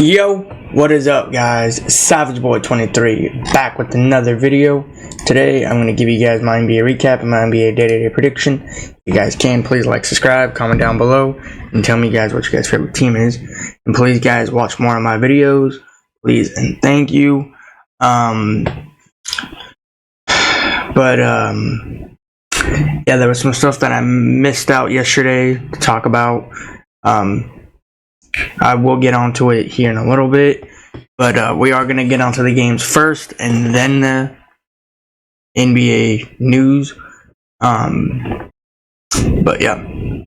Yo, what is up, guys? Savage Boy 23 back with another video. Today I'm going to give you guys my NBA recap and my NBA day-to-day prediction. If you guys can, please like, subscribe, comment down below, and tell me guys what your guys' favorite team is. And please guys, watch more of my videos, please and thank you. Yeah, there was some stuff that I missed out yesterday to talk about. I will get onto it here in a little bit, but we are going to get onto the games first and then the NBA news. But yeah,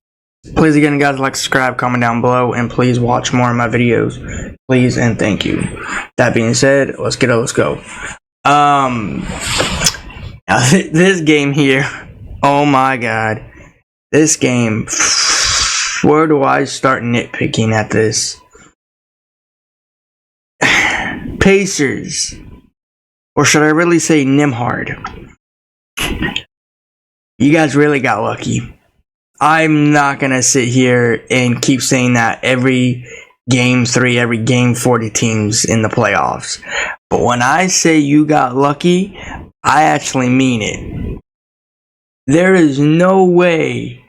please again guys, like, subscribe, comment down below, and please watch more of my videos, please and thank you. That being said, let's go. Now this game here, oh my god, this game, where do I start nitpicking at this? Pacers, or should I really say Nimhard? You guys really got lucky. I'm not gonna sit here and keep saying that every game 3, every game 40 teams in the playoffs. But when I say you got lucky, I actually mean it. There is no way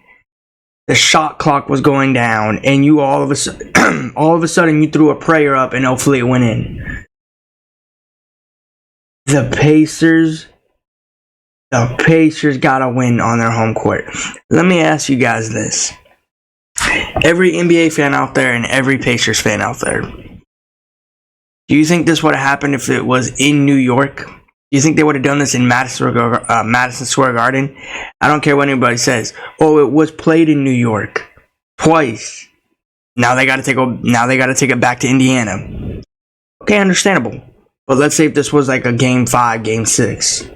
the shot clock was going down and you all of a sudden you threw a prayer up and hopefully it went in. The Pacers gotta win on their home court. Let me ask you guys this. Every NBA fan out there and every Pacers fan out there, do you think this would have happened if it was in New York? Do you think they would have done this in Madison Square Garden? I don't care what anybody says. Oh, it was played in New York twice. Now they got to take it back to Indiana. Okay, understandable. But let's say if this was like a game 5, game 6.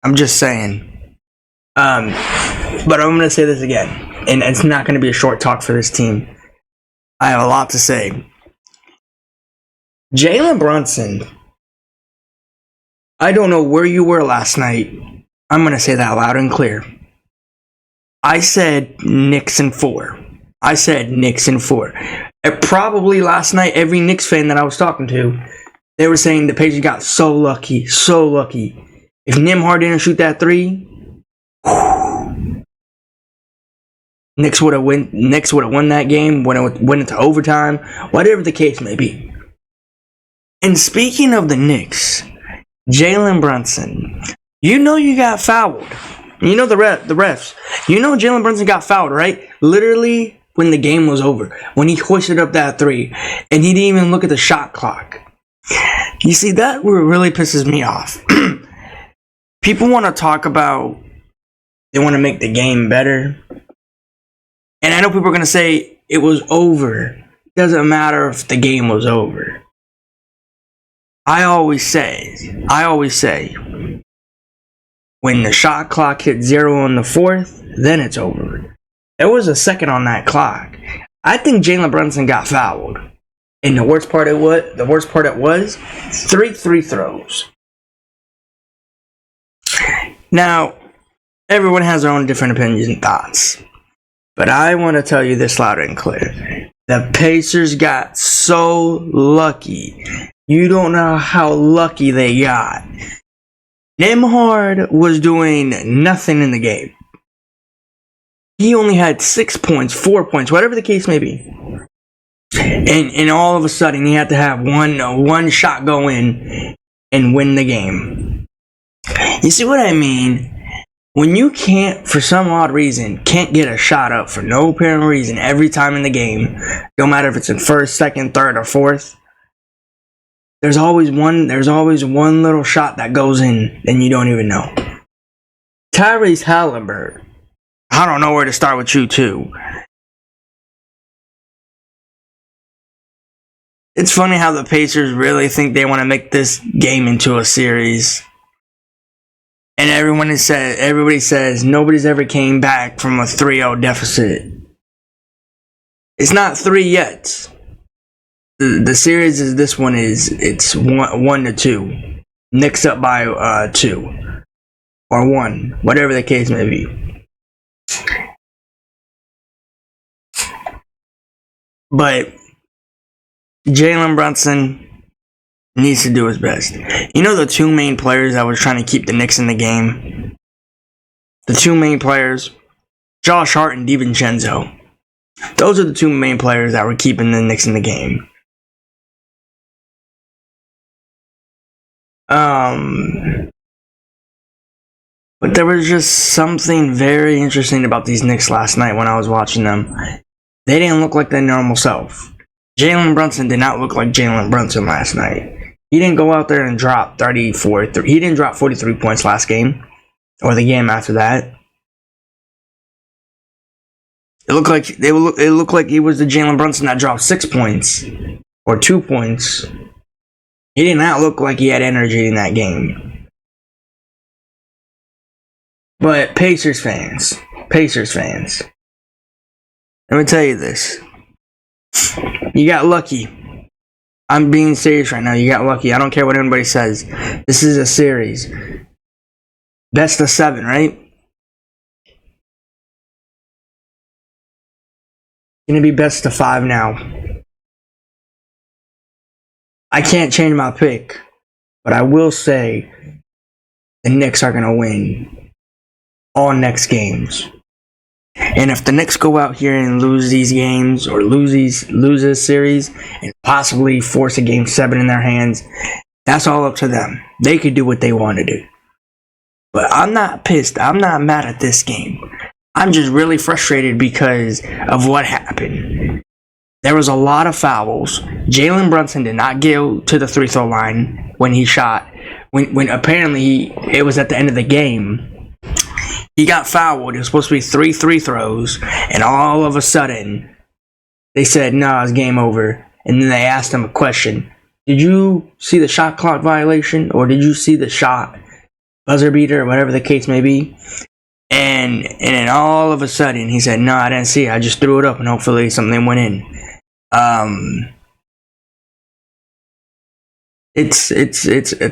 I'm just saying. But I'm going to say this again, and it's not going to be a short talk for this team. I have a lot to say. Jalen Brunson, I don't know where you were last night. I'm going to say that loud and clear. I said Knicks in 4. I said Knicks in 4. And probably last night, every Knicks fan that I was talking to, they were saying the Pacers got so lucky, so lucky. If Nimhard didn't shoot that 3, Knicks would have won that game, went into overtime, whatever the case may be. And speaking of the Knicks, Jalen Brunson, you know you got fouled. You know the refs. You know Jalen Brunson got fouled, right? Literally when the game was over. When he hoisted up that 3. And he didn't even look at the shot clock. You see, that really pisses me off. People want to talk about, they want to make the game better. And I know people are going to say it was over. It doesn't matter if the game was over. I always say, when the shot clock hit 0 on the 4th, then it's over. There was a second on that clock. I think Jalen Brunson got fouled. And the worst part it was 3 free throws. Now, everyone has their own different opinions and thoughts. But I want to tell you this loud and clear. The Pacers got so lucky. You don't know how lucky they got. Nimhard was doing nothing in the game. He only had 6 points, 4 points, whatever the case may be. And all of a sudden, he had to have one shot go in and win the game. You see what I mean? When you can't, for some odd reason, can't get a shot up for no apparent reason every time in the game, no matter if it's in 1st, 2nd, 3rd, or 4th, there's always one little shot that goes in and you don't even know. Tyrese Halliburton, I don't know where to start with you too. It's funny how the Pacers really think they want to make this game into a series. And everybody says nobody's ever came back from a 3-0 deficit. It's not 3 yet. The series is it's 1-2. Knicks up by 2 or 1, whatever the case may be. But Jalen Brunson needs to do his best. You know the two main players that were trying to keep the Knicks in the game? The two main players, Josh Hart and DiVincenzo. Those are the two main players that were keeping the Knicks in the game. But there was just something very interesting about these Knicks last night when I was watching them. They didn't look like their normal self. Jalen Brunson did not look like Jalen Brunson last night. He didn't go out there and drop 34. He didn't drop 43 points last game or the game after that. It looked like he was the Jalen Brunson that dropped 6 points or 2 points. He did not look like he had energy in that game. But Pacers fans, let me tell you this. You got lucky. I'm being serious right now. You got lucky. I don't care what anybody says. This is a series. Best of 7, right? Gonna be best of 5 now. I can't change my pick, but I will say the Knicks are gonna win all next games. And if the Knicks go out here and lose these games or lose this series and possibly force a game 7 in their hands, that's all up to them. They could do what they want to do. But I'm not pissed. I'm not mad at this game. I'm just really frustrated because of what happened. There was a lot of fouls. Jalen Brunson did not go to the free throw line when he shot. When apparently it was at the end of the game. He got fouled. It was supposed to be 3 free throws, and all of a sudden, they said, "No, it's game over." And then they asked him a question: "Did you see the shot clock violation, or did you see the shot buzzer beater, or whatever the case may be?" And then all of a sudden, he said, "No, I didn't see it. I just threw it up, and hopefully something went in." It's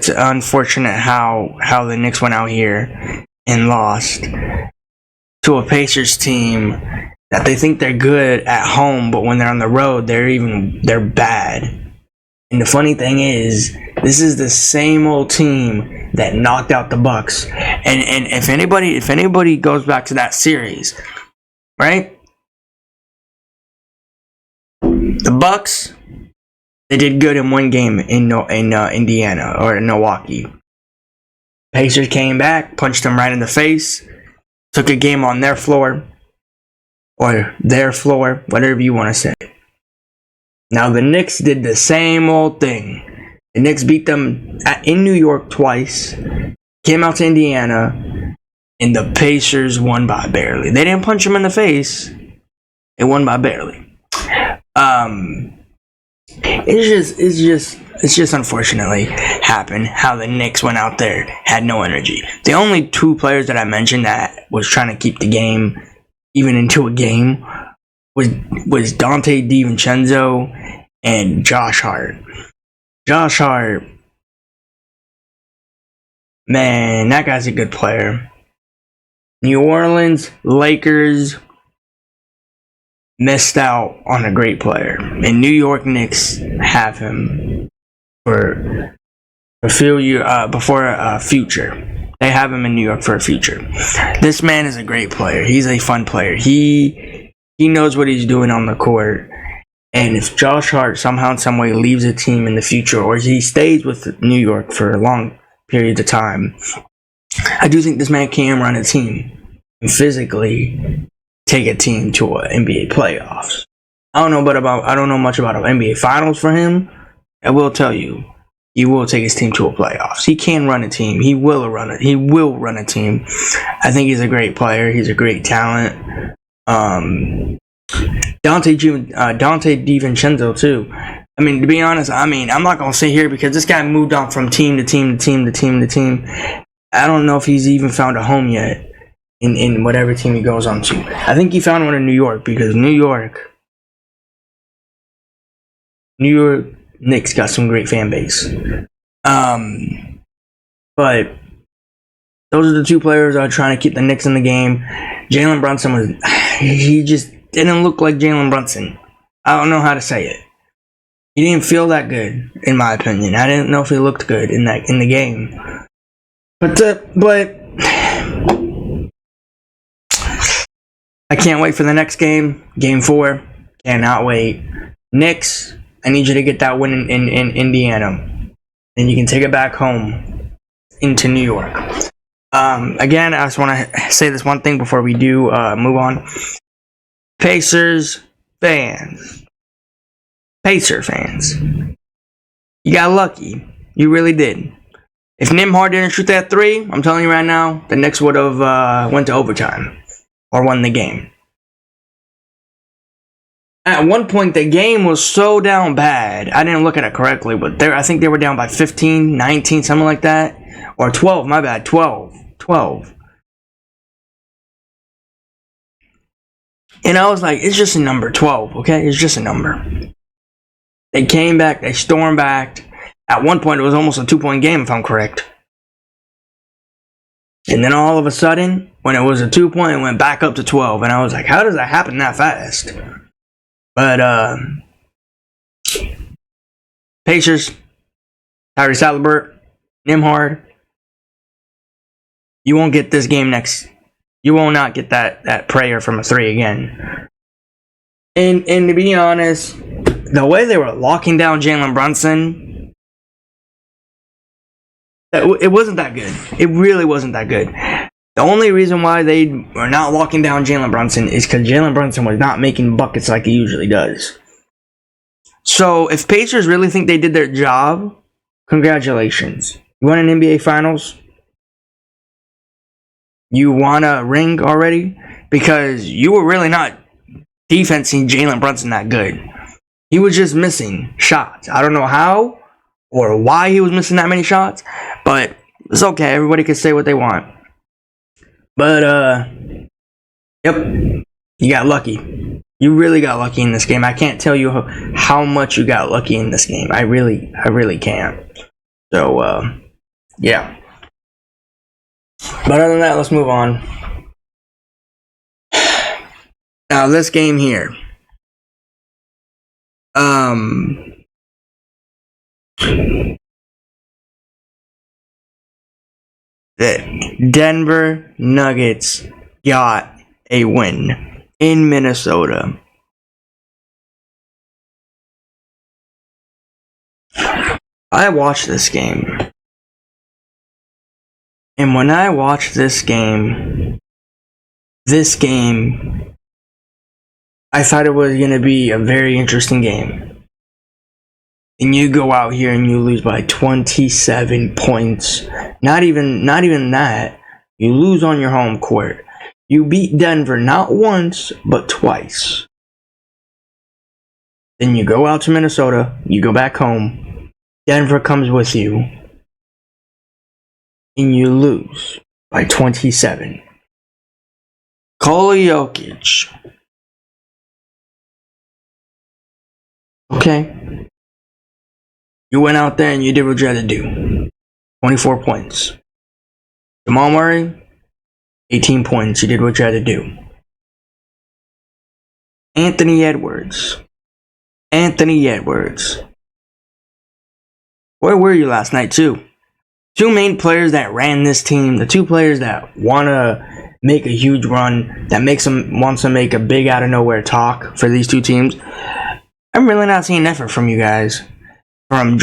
unfortunate how the Knicks went out here and lost to a Pacers team that they think they're good at home, but when they're on the road, they're bad. And the funny thing is, this is the same old team that knocked out the Bucks. And if anybody goes back to that series, right? The Bucks, they did good in one game in Indiana or in Milwaukee. Pacers came back, punched them right in the face, took a game on their floor, or their floor, whatever you want to say. Now the Knicks did the same old thing. The Knicks beat them in New York twice, came out to Indiana, and the Pacers won by barely. They didn't punch them in the face. They won by barely. It's just unfortunately happened how the Knicks went out there, had no energy. The only 2 players that I mentioned that was trying to keep the game even into a game was Dante DiVincenzo and Josh Hart. Josh Hart, man, that guy's a good player. New Orleans Lakers missed out on a great player, and New York Knicks have him for a future. They have him in New York for a future. This man is a great player. He's a fun player. He knows what he's doing on the court. And if Josh Hart somehow in some way leaves a team in the future, or he stays with New York for long periods of time, I do think this man can run a team and physically take a team to an NBA playoffs. I don't know much about an NBA Finals for him. I will tell you, he will take his team to a playoffs. He can run a team. He will run a team. I think he's a great player. He's a great talent. Dante DiVincenzo too. I mean, to be honest, I'm not gonna sit here because this guy moved on from team to team to team to team to team. I don't know if he's even found a home yet in whatever team he goes on to. I think he found one in New York because New York Knicks got some great fan base. But those are the 2 players that are trying to keep the Knicks in the game. Jalen Brunson he just didn't look like Jalen Brunson. I don't know how to say it. He didn't feel that good, in my opinion. I didn't know if he looked good in the game. But I can't wait for the next game. Game 4. Cannot wait. Knicks, I need you to get that win in Indiana. And you can take it back home into New York. Again, I just want to say this one thing before we do move on. Pacer fans, you got lucky. You really did. If Nembhard didn't shoot that 3, I'm telling you right now, the Knicks would have went to overtime or won the game. At one point, the game was so down bad. I didn't look at it correctly, but I think they were down by 15, 19, something like that. Or 12, my bad, 12. And I was like, it's just a number, 12, okay? It's just a number. They came back, they stormed back. At one point, it was almost a 2-point game, if I'm correct. And then all of a sudden, when it was a 2-point, it went back up to 12. And I was like, how does that happen that fast? But, Pacers, Tyrese Halliburton, Nembhard, you won't get this game next. You will not get that prayer from a 3 again. And to be honest, the way they were locking down Jalen Brunson, it wasn't that good. It really wasn't that good. The only reason why they were not locking down Jalen Brunson is because Jalen Brunson was not making buckets like he usually does. So, if Pacers really think they did their job, congratulations. You won an NBA Finals? You won a ring already? Because you were really not defensing Jalen Brunson that good. He was just missing shots. I don't know how or why he was missing that many shots, but it's okay. Everybody can say what they want. But, yep, you got lucky. You really got lucky in this game. I can't tell you how much you got lucky in this game. I really can't. So, yeah. But other than that, let's move on. Now, this game here. The Denver Nuggets got a win in Minnesota. I watched this game. And when I watched this game, I thought it was going to be a very interesting game. And you go out here and you lose by 27 points. Not even that. You lose on your home court. You beat Denver not once, but twice. Then you go out to Minnesota. You go back home. Denver comes with you. And you lose by 27. Nikola Jokic. Okay. You went out there and you did what you had to do. 24 points. Jamal Murray, 18 points. You did what you had to do. Anthony Edwards. Where were you last night, too? Two main players that ran this team. The two players that want to make a huge run. That wants to make a big out of nowhere talk for these two teams. I'm really not seeing effort from you guys. From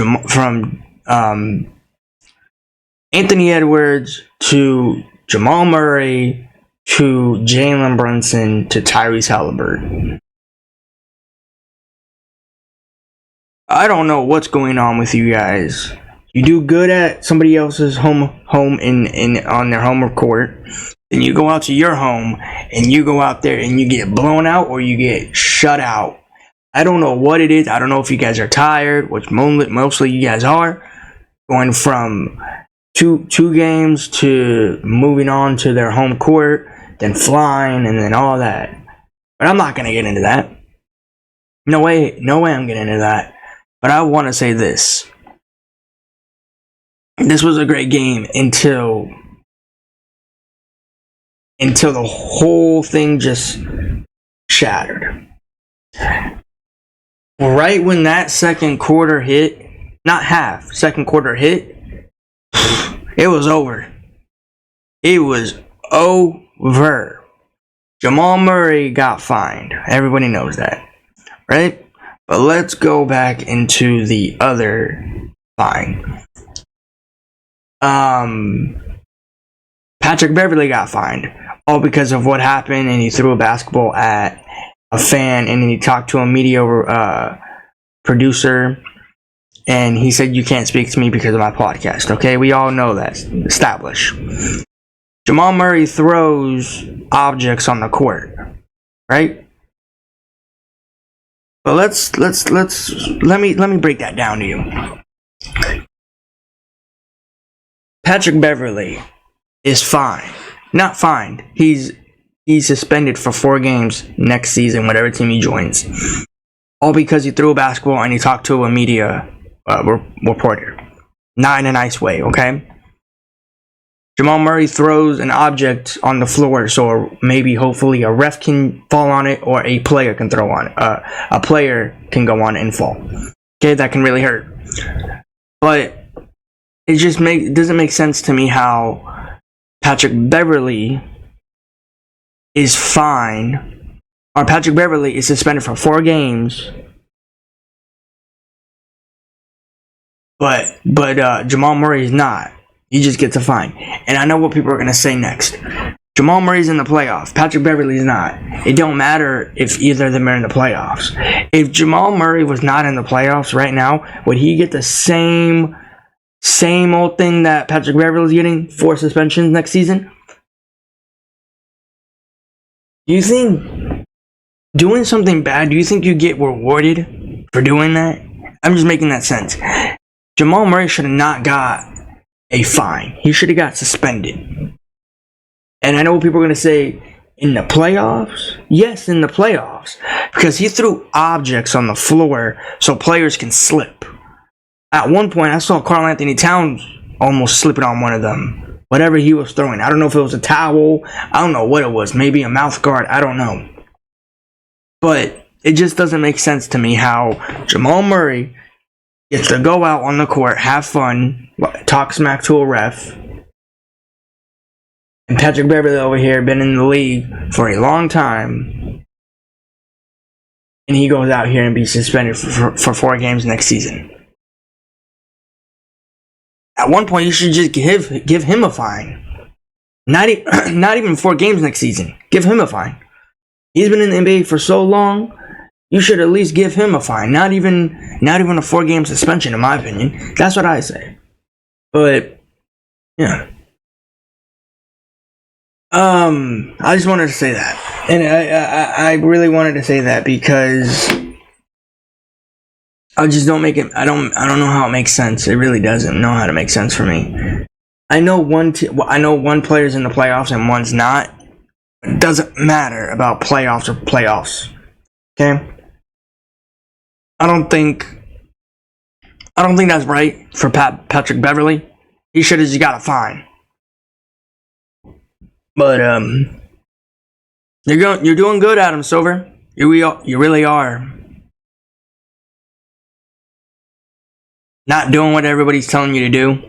Anthony Edwards to Jamal Murray to Jalen Brunson to Tyrese Halliburton. I don't know what's going on with you guys. You do good at somebody else's home in on their home court, then you go out to your home and you go out there and you get blown out or you get shut out. I don't know what it is. I don't know if you guys are tired, which mostly you guys are, going from two games to moving on to their home court, then flying, and then all that. But I'm not going to get into that. No way I'm getting into that. But I want to say this. This was a great game until the whole thing just shattered. Right when that second quarter hit, not half, second quarter hit, it was over. It was over. Jamal Murray got fined. Everybody knows that, right? But let's go back into the other fine. Patrick Beverley got fined, all because of what happened, and he threw a basketball at a fan, and then he talked to a media producer, and he said, "You can't speak to me because of my podcast." Okay, we all know that. Established. Jamal Murray throws objects on the court, right? But let me break that down to you. Patrick Beverley is fine. Not fined. He's suspended for 4 games next season, whatever team he joins. All because he threw a basketball and he talked to a media reporter. Not in a nice way, okay? Jamal Murray throws an object on the floor, so maybe, hopefully, a ref can fall on it, or a player can throw on it. A player can go on it and fall. Okay, that can really hurt. But it just doesn't make sense to me how Patrick Beverley is fine, or Patrick Beverley is suspended for 4 games, but Jamal Murray is not. He just gets a fine. And I know what people are going to say next. Jamal Murray's in the playoffs. Patrick Beverley's not. It don't matter if either of them are in the playoffs. If Jamal Murray was not in the playoffs right now, would he get the same old thing that Patrick Beverley's getting? 4 suspensions next season? Do you think doing something bad, do you think you get rewarded for doing that? I'm just making that sense. Jamal Murray should have not got a fine. He should have got suspended. And I know what people are going to say, in the playoffs? Yes, in the playoffs. Because he threw objects on the floor so players can slip. At one point, I saw Karl Anthony Towns almost slipping on one of them. Whatever he was throwing. I don't know if it was a towel. I don't know what it was. Maybe a mouth guard. I don't know. But it just doesn't make sense to me how Jamal Murray gets to go out on the court, have fun, talk smack to a ref. And Patrick Beverley over here, been in the league for a long time. And he goes out here and be suspended for 4 games next season. At one point, you should just give him a fine. Not even 4 games next season. Give him a fine. He's been in the NBA for so long. You should at least give him a fine. Not even a 4-game suspension, in my opinion. That's what I say. But yeah. I just wanted to say that, and I really wanted to say that because I just don't make it. I don't know how it makes sense. It really doesn't know how to make sense for me. I know one player's in the playoffs and one's not. It doesn't matter about playoffs or playoffs. Okay. I don't think that's right for Patrick Beverley. He should have just got a fine. But you're doing good, Adam Silver. You really are. Not doing what everybody's telling you to do.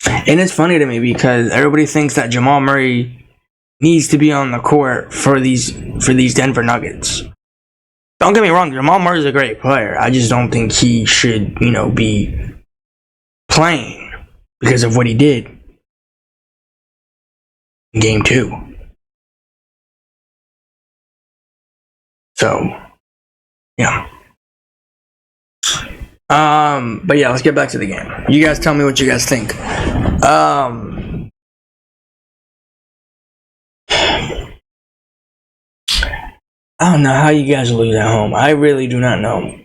And it's funny to me because everybody thinks that Jamal Murray needs to be on the court for these Denver Nuggets. Don't get me wrong, Jamal Murray's a great player. I just don't think he should, be playing because of what he did in Game 2. So, yeah. But yeah, let's get back to the game. You guys tell me what you guys think. I don't know how you guys lose at home. I really do not know.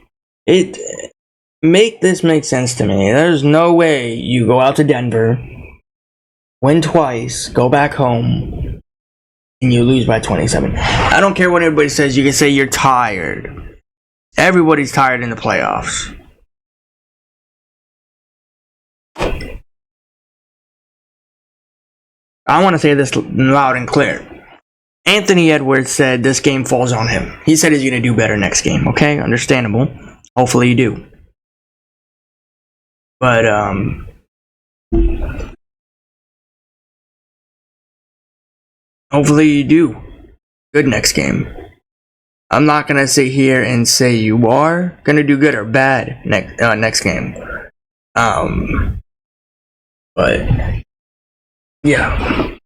Make this make sense to me. There's no way you go out to Denver, win twice, go back home, and you lose by 27. I don't care what everybody says. You can say you're tired. Everybody's tired in the playoffs. I want to say this loud and clear. Anthony Edwards said this game falls on him. He said he's going to do better next game. Okay, understandable. Hopefully you do. But, hopefully you do good next game. I'm not going to sit here and say you are going to do good or bad next game. But, yeah.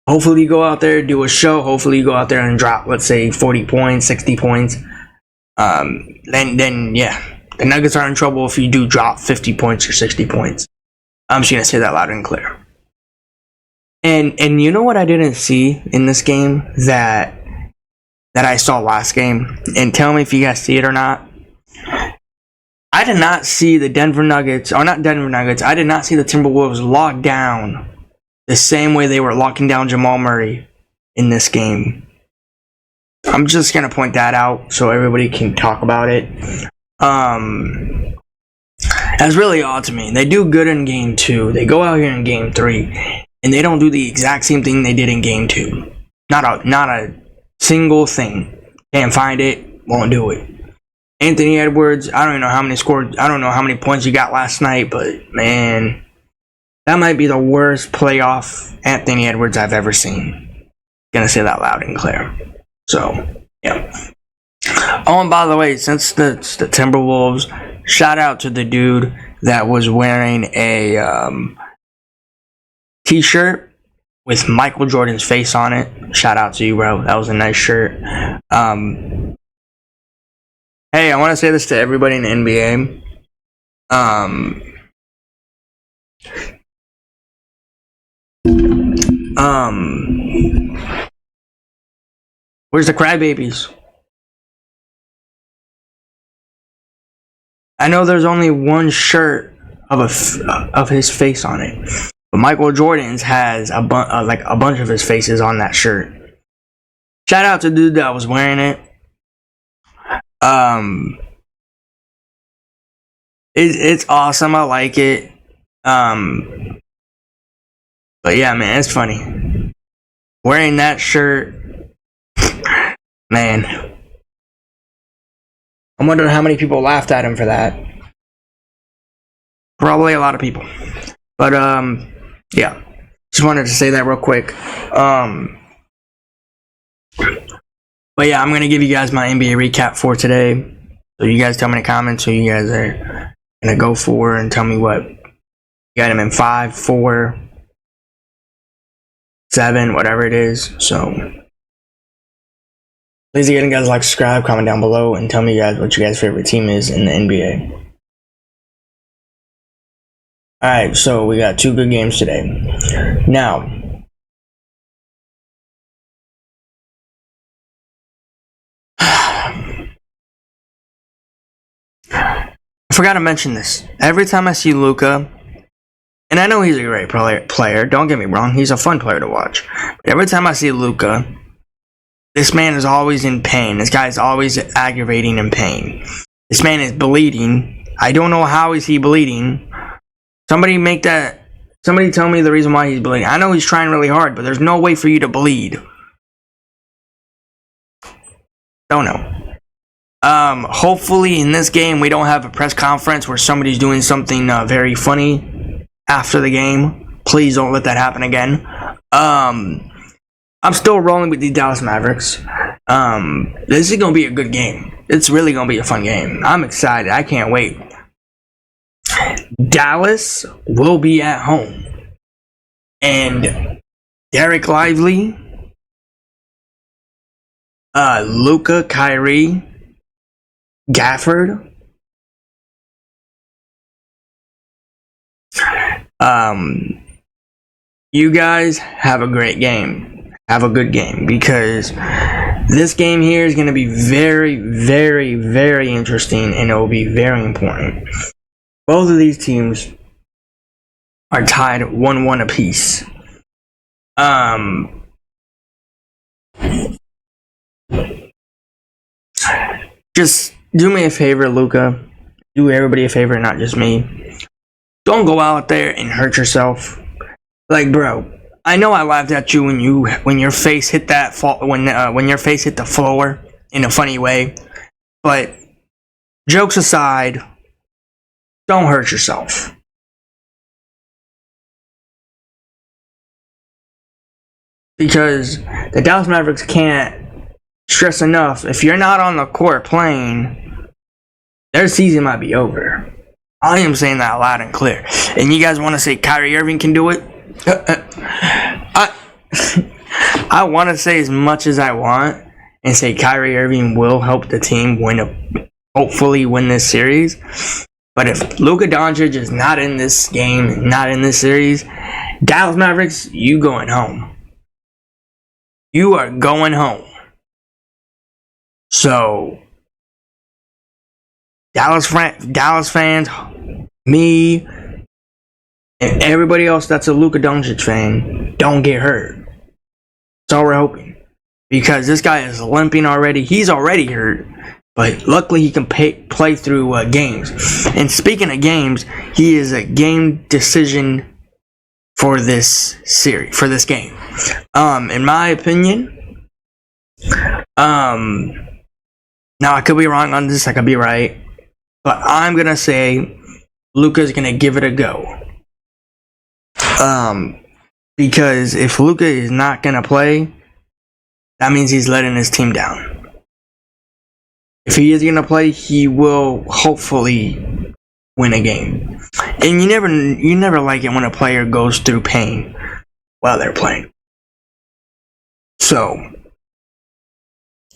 Hopefully you go out there, do a show. Hopefully you go out there and drop, let's say, 40 points, 60 points. Then yeah. The Nuggets are in trouble if you do drop 50 points or 60 points. I'm just going to say that loud and clear. And you know what I didn't see in this game that I saw last game? And tell me if you guys see it or not. I did not see the Denver Nuggets, or not Denver Nuggets, I did not see the Timberwolves lock down the same way they were locking down Jamal Murray in this game. I'm just going to point that out so everybody can talk about it. That's really odd to me. They do good in game 2. They go out here in game 3, and they don't do the exact same thing they did in game 2. Not a single thing. Can't find it. Won't do it. Anthony Edwards, I don't even know how many scored. I don't know how many points he got last night, but man, that might be the worst playoff Anthony Edwards I've ever seen. Gonna say that loud and clear. So, yeah. Oh, and by the way, since the Timberwolves, shout out to the dude that was wearing a t-shirt with Michael Jordan's face on it. Shout out to you, bro. That was a nice shirt. Hey, I want to say this to everybody in the NBA. Where's the crybabies? I know there's only one shirt of his face on it, but Michael Jordan's has a bunch of his faces on that shirt. Shout out to the dude that was wearing it. It's awesome. I like it. But yeah, man, it's funny. Wearing that shirt, man. I'm wondering how many people laughed at him for that. Probably a lot of people. But yeah. Just wanted to say that real quick. But yeah, I'm gonna give you guys my NBA recap for today. So you guys tell me in the comments who you guys are gonna go for and tell me what you got him in 5, 4, 7, whatever it is. So please again, guys, like, subscribe, comment down below, and tell me guys what your guys' favorite team is in the NBA. Alright, so we got 2 good games today. Now, I forgot to mention this. Every time I see Luka, and I know he's a great player, don't get me wrong, he's a fun player to watch. But every time I see Luka, this man is always in pain. This guy is always aggravating in pain. This man is bleeding. I don't know how is he bleeding. Somebody tell me the reason why he's bleeding. I know he's trying really hard, but there's no way for you to bleed. Don't know. Hopefully in this game we don't have a press conference where somebody's doing something very funny after the game. Please don't let that happen again. I'm still rolling with the Dallas Mavericks. This is gonna be a good game. It's really gonna be a fun game. I'm excited. I can't wait. Dallas will be at home, and Derek Lively, Luka, Kyrie, Gafford, you guys have a great game. Have a good game, because this game here is going to be very, very, very interesting, and it will be very important. Both of these teams are tied 1-1 apiece. Just do me a favor, Luka. Do everybody a favor, not just me. Don't go out there and hurt yourself. Like, bro, I know I laughed at you when your face hit that when your face hit the floor in a funny way, but jokes aside, don't hurt yourself. Because the Dallas Mavericks can't stress enough, if you're not on the court playing, their season might be over. I am saying that loud and clear. And you guys want to say Kyrie Irving can do it? I want to say as much as I want and say Kyrie Irving will help the team hopefully win this series. But if Luka Doncic is not in this game, not in this series, Dallas Mavericks, you going home. You are going home. So, Dallas fans, me, and everybody else that's a Luka Doncic fan, don't get hurt. That's all we're hoping. Because this guy is limping already. He's already hurt. But luckily he can play through games. And speaking of games, he is a game decision for this series, for this game. In my opinion, now I could be wrong on this, I could be right, but I'm gonna say Luka's gonna give it a go. Because if Luka is not gonna play, that means he's letting his team down. If he is gonna play, he will hopefully win a game. And you never like it when a player goes through pain while they're playing. So,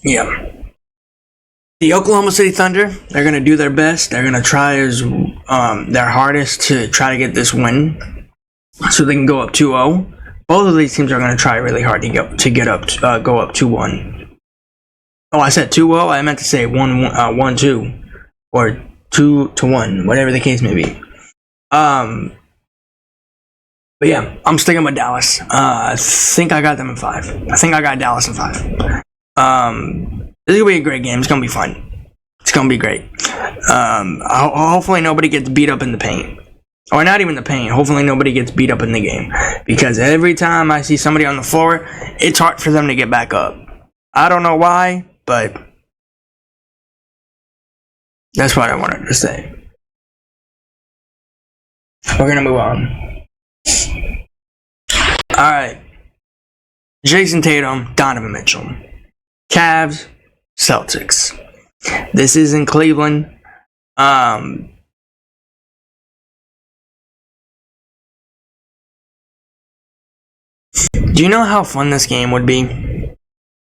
yeah. The Oklahoma City Thunder, they're going to do their best. They're going to try their hardest to try to get this win so they can go up 2-0. Both of these teams are going to try really hard to go up 2-1. Oh, I said 2-0. I meant to say 1-2 or 2-1, whatever the case may be. But yeah, I'm sticking with Dallas. I think I got them in 5. I think I got Dallas in 5. This is going to be a great game. It's going to be fun. It's going to be great. Hopefully nobody gets beat up in the paint. Or not even the paint. Hopefully nobody gets beat up in the game. Because every time I see somebody on the floor, it's hard for them to get back up. I don't know why, but that's what I wanted to say. We're going to move on. Alright. Jason Tatum, Donovan Mitchell. Cavs, Celtics. This is in Cleveland. Do you know how fun this game would be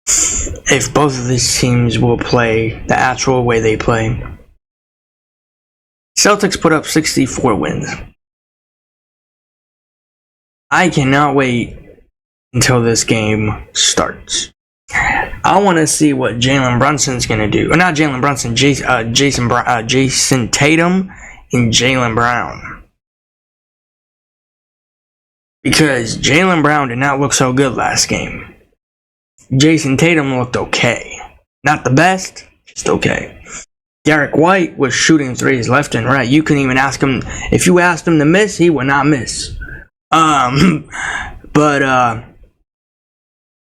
if both of these teams will play the actual way they play? Celtics put up 64 wins. I cannot wait until this game starts. I want to see what Jalen Brunson's going to do. Or not Jalen Brunson, Jason Tatum and Jaylen Brown. Because Jaylen Brown did not look so good last game. Jason Tatum looked okay. Not the best, just okay. Derek White was shooting threes left and right. You couldn't even ask him. If you asked him to miss, he would not miss. But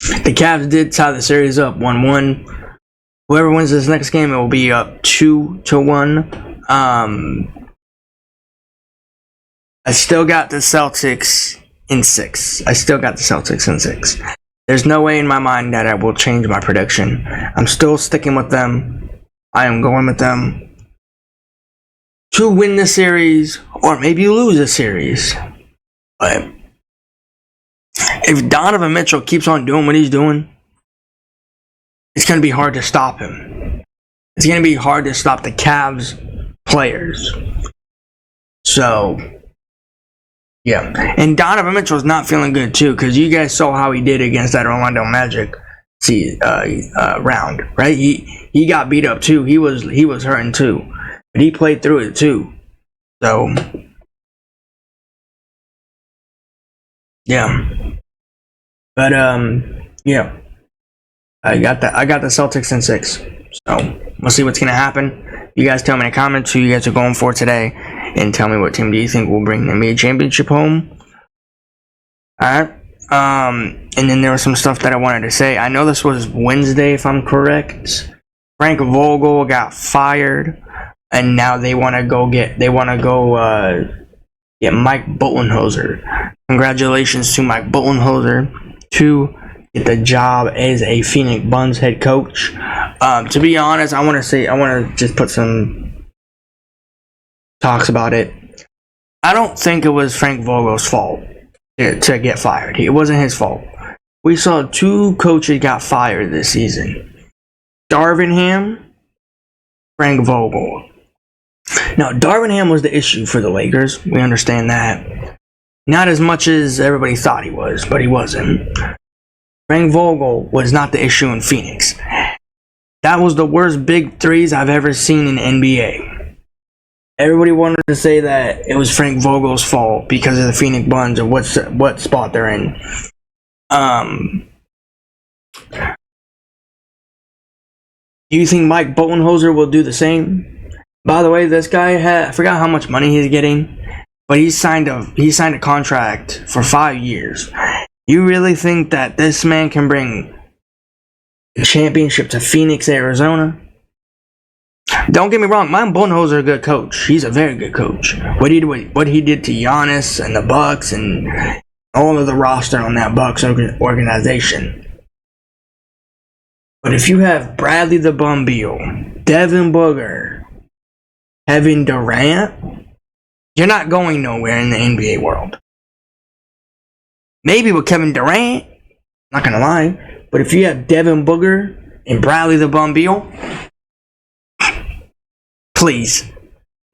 the Cavs did tie the series up 1-1. Whoever wins this next game, it will be up 2-1. I still got the Celtics in 6. There's no way in my mind that I will change my prediction. I'm still sticking with them. I am going with them to win the series or maybe lose the series. But if Donovan Mitchell keeps on doing what he's doing, it's going to be hard to stop him. It's going to be hard to stop the Cavs players. So, yeah. And Donovan Mitchell's not feeling good, too, because you guys saw how he did against that Orlando Magic round, right? He got beat up, too. He was hurting, too. But he played through it, too. So, yeah. But yeah, I got the Celtics in 6. So we'll see what's gonna happen. You guys tell me in the comments who you guys are going for today, and tell me what team do you think will bring the NBA championship home. All right, And then there was some stuff that I wanted to say. I know this was Wednesday, if I'm correct. Frank Vogel got fired, and now they want to go get Mike Budenholzer. Congratulations to Mike Budenholzer to get the job as a Phoenix Suns head coach. To be honest, I want to just put some talks about it. I don't think it was Frank Vogel's fault to get fired. It wasn't his fault. We saw 2 coaches got fired this season. Darvin Ham, Frank Vogel. Now, Darvin Ham was the issue for the Lakers. We understand that. Not as much as everybody thought he was, but he wasn't. Frank Vogel was not the issue in Phoenix. That was the worst big threes I've ever seen in the NBA. Everybody wanted to say that it was Frank Vogel's fault because of the Phoenix Suns or what spot they're in. Do you think Mike Budenholzer will do the same? By the way, this guy I forgot how much money he's getting, but he signed a contract for 5 years. You really think that this man can bring a championship to Phoenix, Arizona? Don't get me wrong, Mike Budenholzer is a good coach. He's a very good coach. What he did to Giannis and the Bucks and all of the roster on that Bucks organization. But if you have Bradley the Bum Beal, Devin Booker, Kevin Durant, you're not going nowhere in the NBA world. Maybe with Kevin Durant, not gonna lie, but if you have Devin Booker and Bradley the Bum Beal, please,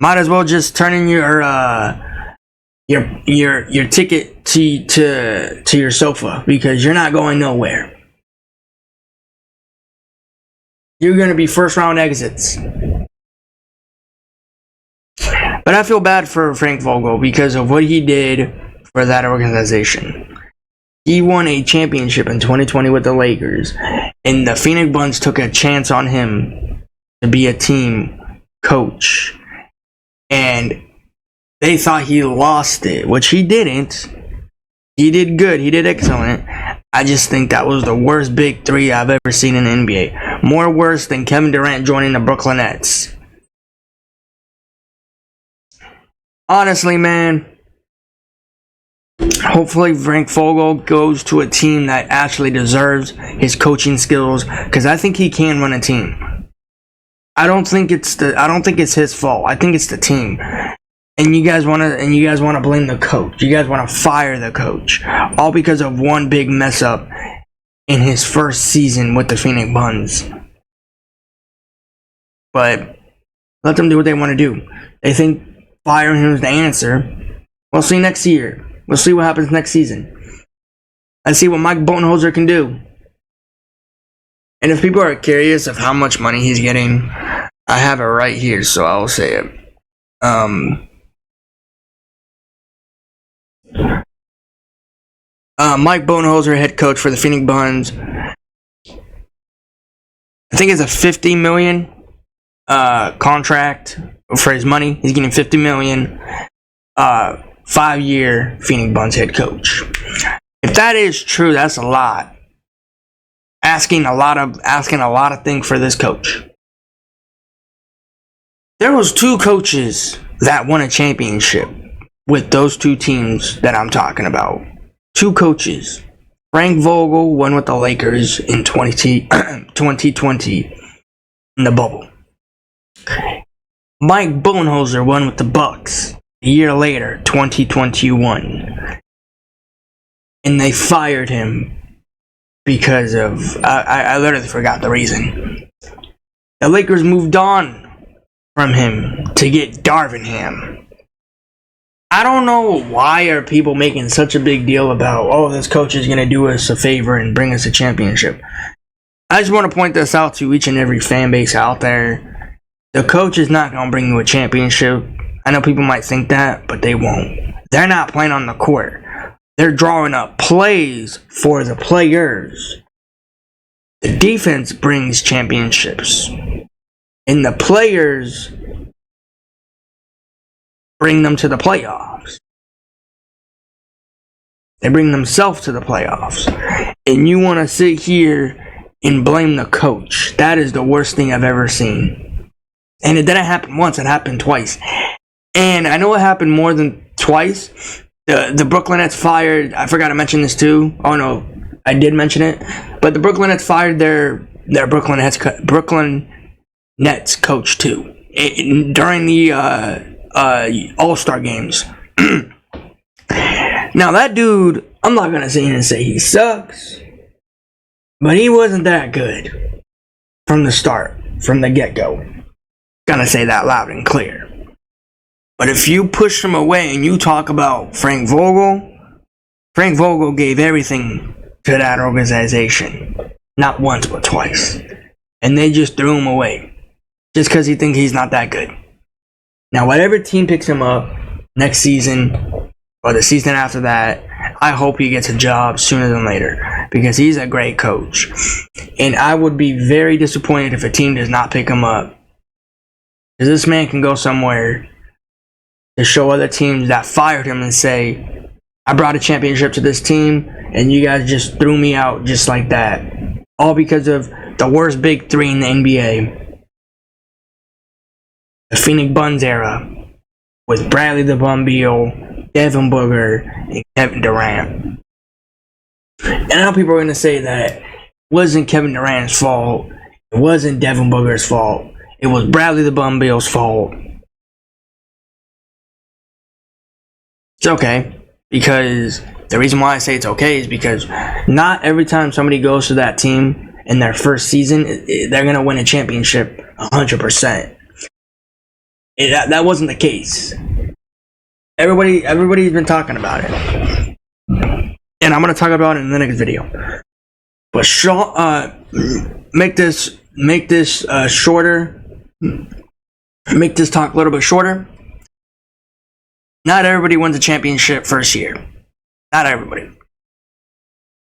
might as well just turn in your ticket to your sofa because you're not going nowhere. You're going to be first round exits. But I feel bad for Frank Vogel because of what he did for that organization. He won a championship in 2020 with the Lakers, and the Phoenix Suns took a chance on him to be a team coach. And they thought he lost it, which he didn't. He did good. He did excellent. I just think that was the worst big three I've ever seen in the NBA. More worse than Kevin Durant joining the Brooklyn Nets. Honestly, man, hopefully Frank Vogel goes to a team that actually deserves his coaching skills, because I think he can run a team. I don't think it's his fault. I think it's the team. And you guys want to blame the coach. You guys want to fire the coach, all because of one big mess up in his first season with the Phoenix Suns. But let them do what they want to do. They think firing him is the answer. We'll see next year. We'll see what happens next season. Let's see what Mike Budenholzer can do. And if people are curious of how much money he's getting, I have it right here, so I'll say it. Mike Budenholzer, head coach for the Phoenix Suns. I think it's a $50 million contract for his money. He's getting $50 million. 5-year Phoenix Suns head coach. If that is true, that's a lot. Asking a lot of things for this coach. There was 2 coaches that won a championship with those 2 teams that I'm talking about. 2 coaches. Frank Vogel won with the Lakers in 2020 in the bubble. Mike Budenholzer won with the Bucks a year later, 2021. And they fired him because of... I literally forgot the reason. The Lakers moved on from him to get Darvin Ham. I don't know why are people making such a big deal about, oh, this coach is going to do us a favor and bring us a championship. I just want to point this out to each and every fan base out there. The coach is not going to bring you a championship. I know people might think that, but they won't. They're not playing on the court. They're drawing up plays for the players. The defense brings championships. And the players bring them to the playoffs. They bring themselves to the playoffs. And you want to sit here and blame the coach. That is the worst thing I've ever seen. And it didn't happen once, it happened twice. And I know it happened more than twice. The Brooklyn Nets fired, I forgot to mention this too. Oh no, I did mention it. But the Brooklyn Nets fired their Brooklyn Nets coach too. During the All-Star games. Now that dude, I'm not gonna sit here and say he sucks, but he wasn't that good from the start, from the get-go. Gonna say that loud and clear. But if you push him away and you talk about Frank Vogel gave everything to that organization, not once but twice, and they just threw him away just because he thinks he's not that good. Now, whatever team picks him up next season or the season after that, I hope he gets a job sooner than later because he's a great coach. And I would be very disappointed if a team does not pick him up, because this man can go somewhere to show other teams that fired him and say, I brought a championship to this team and you guys just threw me out just like that. All because of the worst big three in the NBA. The Phoenix Buns era with Bradley the Bum Beal, Devin Booker, and Kevin Durant. And I know people are going to say that it wasn't Kevin Durant's fault. It wasn't Devin Booker's fault. It was Bradley the Bum Beal's fault. It's okay, because the reason why I say it's okay is because not every time somebody goes to that team in their first season, they're going to win a championship 100%. That wasn't the case. Everybody's been talking about it. And I'm going to talk about it in the next video. But make this shorter. Make this talk a little bit shorter. Not everybody wins a championship first year. Not everybody.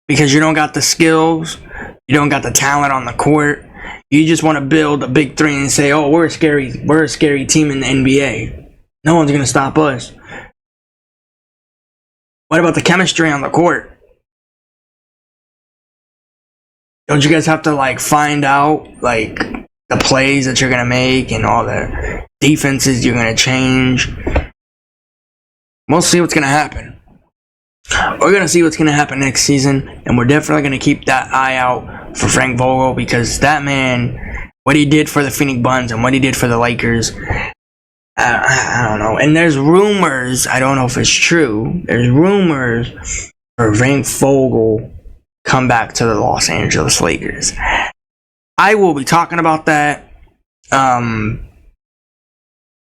Because you don't got the skills. You don't got the talent on the court. You just want to build a big three and say, oh, we're a scary team in the NBA. No one's going to stop us. What about the chemistry on the court? Don't you guys have to find out the plays that you're going to make and all the defenses you're going to change? We'll see what's going to happen. We're going to see what's going to happen next season, and we're definitely going to keep that eye out for Frank Vogel, because that man, what he did for the Phoenix Buns and what he did for the Lakers, I don't know. And there's rumors, I don't know if it's true, there's rumors for Frank Vogel come back to the Los Angeles Lakers. I will be talking about that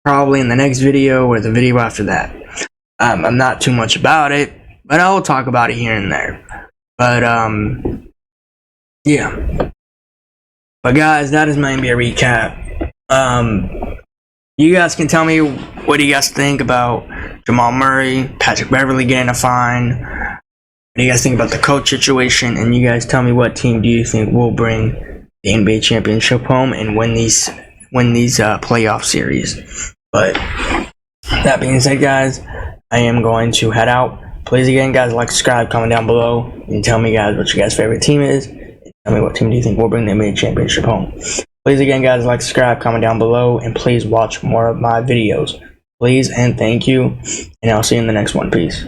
probably in the next video or the video after that. I'm not too much about it, but I'll talk about it here and there. But, yeah. But guys, that is my NBA recap. You guys can tell me what do you guys think about Jamal Murray, Patrick Beverley getting a fine. What do you guys think about the coach situation? And you guys tell me what team do you think will bring the NBA championship home and win these playoff series. But that being said, guys, I am going to head out. Please again, guys, like, subscribe, comment down below, and tell me, guys, what your guys' favorite team is. And tell me what team do you think will bring the NBA championship home. Please again, guys, like, subscribe, comment down below, and please watch more of my videos. Please and thank you, and I'll see you in the next one. Peace.